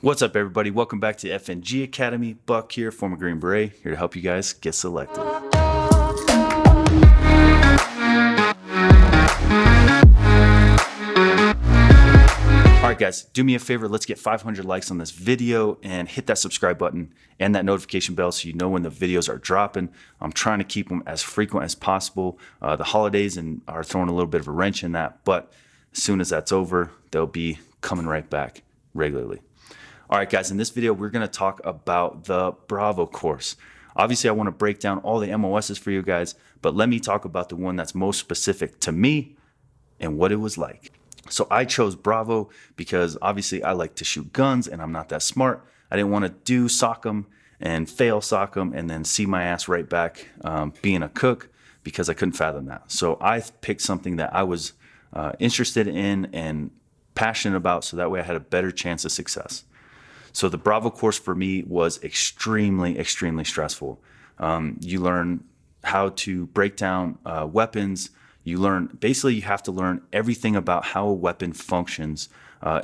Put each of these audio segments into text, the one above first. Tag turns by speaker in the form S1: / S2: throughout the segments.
S1: What's up, everybody? Welcome back to FNG Academy. Buck here, former Green Beret, here to help you guys get selected. All right, guys, do me a favor. Let's get 500 likes on this video and hit that subscribe button and that notification bell so you know when the videos are dropping. I'm trying to keep them as frequent as possible. The holidays are throwing a little bit of a wrench in that, but as soon as that's over, they'll be coming right back regularly. All right, guys, in this video, we're going to talk about the Bravo course. Obviously, I want to break down all the MOSs for you guys, but let me talk about the one that's most specific to me and what it was like. So I chose Bravo because obviously I like to shoot guns and I'm not that smart. I didn't want to do SOCM and fail SOCM and then see my ass right back being a cook because I couldn't fathom that. So I picked something that I was interested in and passionate about, so that way I had a better chance of success. So the Bravo course for me was extremely, extremely stressful. You learn how to break down weapons. You have to learn everything about how a weapon functions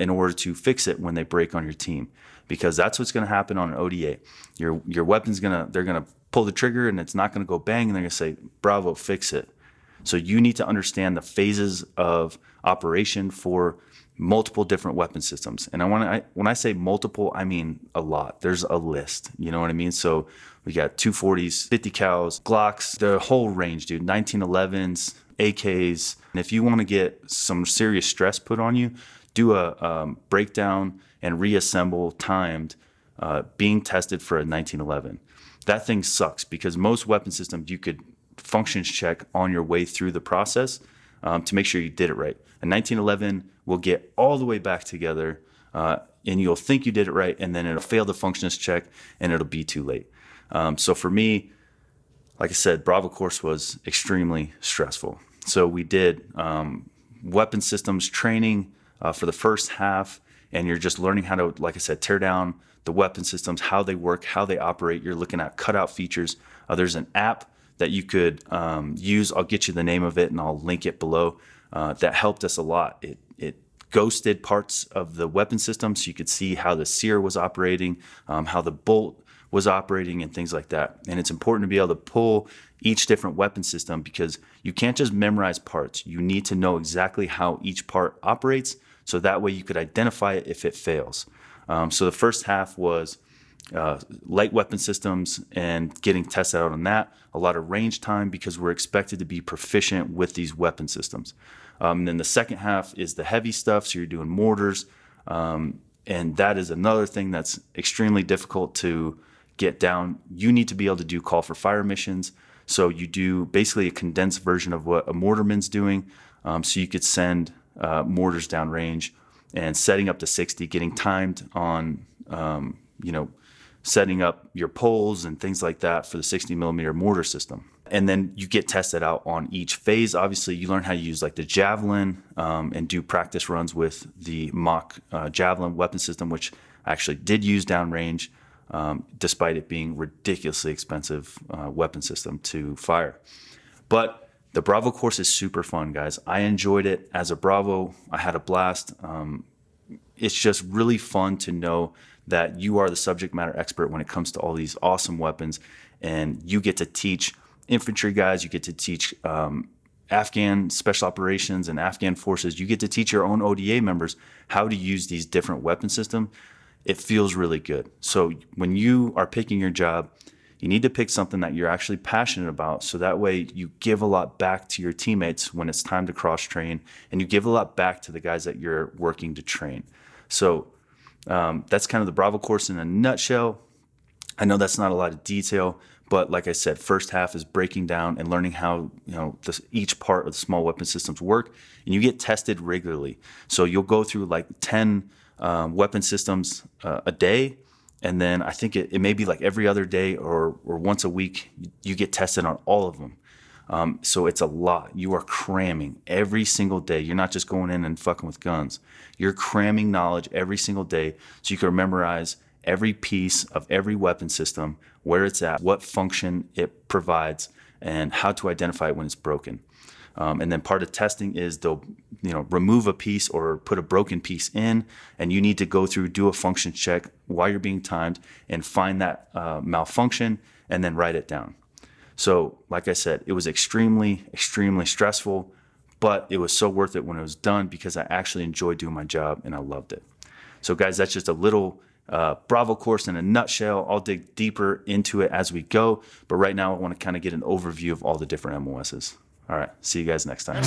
S1: in order to fix it when they break on your team, because that's what's going to happen on an ODA. Your weapon's they're gonna pull the trigger and it's not going to go bang, and they're going to say, "Bravo, fix it." So you need to understand the phases of operation for multiple different weapon systems. And when I say multiple, I mean a lot. There's a list, you know what I mean? So we got 240s, 50 cals, Glocks, the whole range, dude, 1911s, AKs. And if you want to get some serious stress put on you, do a breakdown and reassemble timed being tested for a 1911. That thing sucks because most weapon systems you could functions check on your way through the process to make sure you did it right. A 1911 will get all the way back together and you'll think you did it right, and then it'll fail the functions check and it'll be too late. So for me, like I said, Bravo course was extremely stressful. So we did weapon systems training for the first half, and you're just learning how to, like I said, tear down the weapon systems, how they work, how they operate. You're looking at cutout features. There's an app that you could use. I'll get you the name of it and I'll link it below. That helped us a lot. It ghosted parts of the weapon system so you could see how the sear was operating, how the bolt was operating, and things like that. And it's important to be able to pull each different weapon system because you can't just memorize parts. You need to know exactly how each part operates, so that way you could identify it if it fails. So the first half was light weapon systems and getting tested out on that. A lot of range time because we're expected to be proficient with these weapon systems. And then the second half is the heavy stuff. So you're doing mortars. And that is another thing that's extremely difficult to get down. You need to be able to do call for fire missions. So you do basically a condensed version of what a mortarman's doing. So you could send mortars down range and setting up to 60, getting timed on, setting up your poles and things like that for the 60 millimeter mortar system. And then you get tested out on each phase. Obviously, you learn how to use like the Javelin and do practice runs with the mock Javelin weapon system, which I actually did use downrange, despite it being ridiculously expensive weapon system to fire. But the Bravo course is super fun, guys. I enjoyed it as a Bravo. I had a blast. It's just really fun to know that you are the subject matter expert when it comes to all these awesome weapons, and you get to teach infantry guys, you get to teach Afghan special operations and Afghan forces, you get to teach your own ODA members how to use these different weapon systems. It feels really good. So when you are picking your job, you need to pick something that you're actually passionate about, so that way you give a lot back to your teammates when it's time to cross-train, and you give a lot back to the guys that you're working to train. So that's kind of the Bravo course in a nutshell. I know that's not a lot of detail, but like I said, first half is breaking down and learning how each part of the small weapon systems work, and you get tested regularly. So you'll go through like 10 weapon systems a day, and then I think it may be like every other day or once a week you get tested on all of them. So it's a lot. You are cramming every single day. You're not just going in and fucking with guns. You're cramming knowledge every single day so you can memorize every piece of every weapon system, where it's at, what function it provides, and how to identify it when it's broken. And then part of testing is they'll remove a piece or put a broken piece in, and you need to go through, do a function check while you're being timed and find that malfunction and then write it down. So like I said, it was extremely, extremely stressful, but it was so worth it when it was done because I actually enjoyed doing my job and I loved it. So guys, that's just a little Bravo course in a nutshell. I'll dig deeper into it as we go, but right now I want to kind of get an overview of all the different MOSs. All right, see you guys next time.